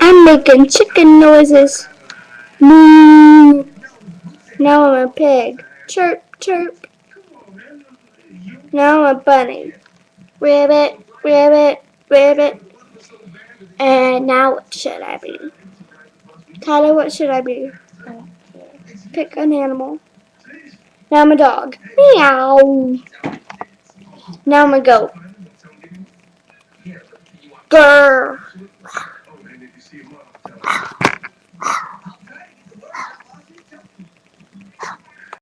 I'm making chicken noises. Moo. Now I'm a pig. Chirp, chirp. Now I'm a bunny. Ribbit, ribbit, ribbit. And now what should I be? Tyler, what should I be? Pick an animal. Now I'm a dog. Meow. Now I'm a goat. Grr.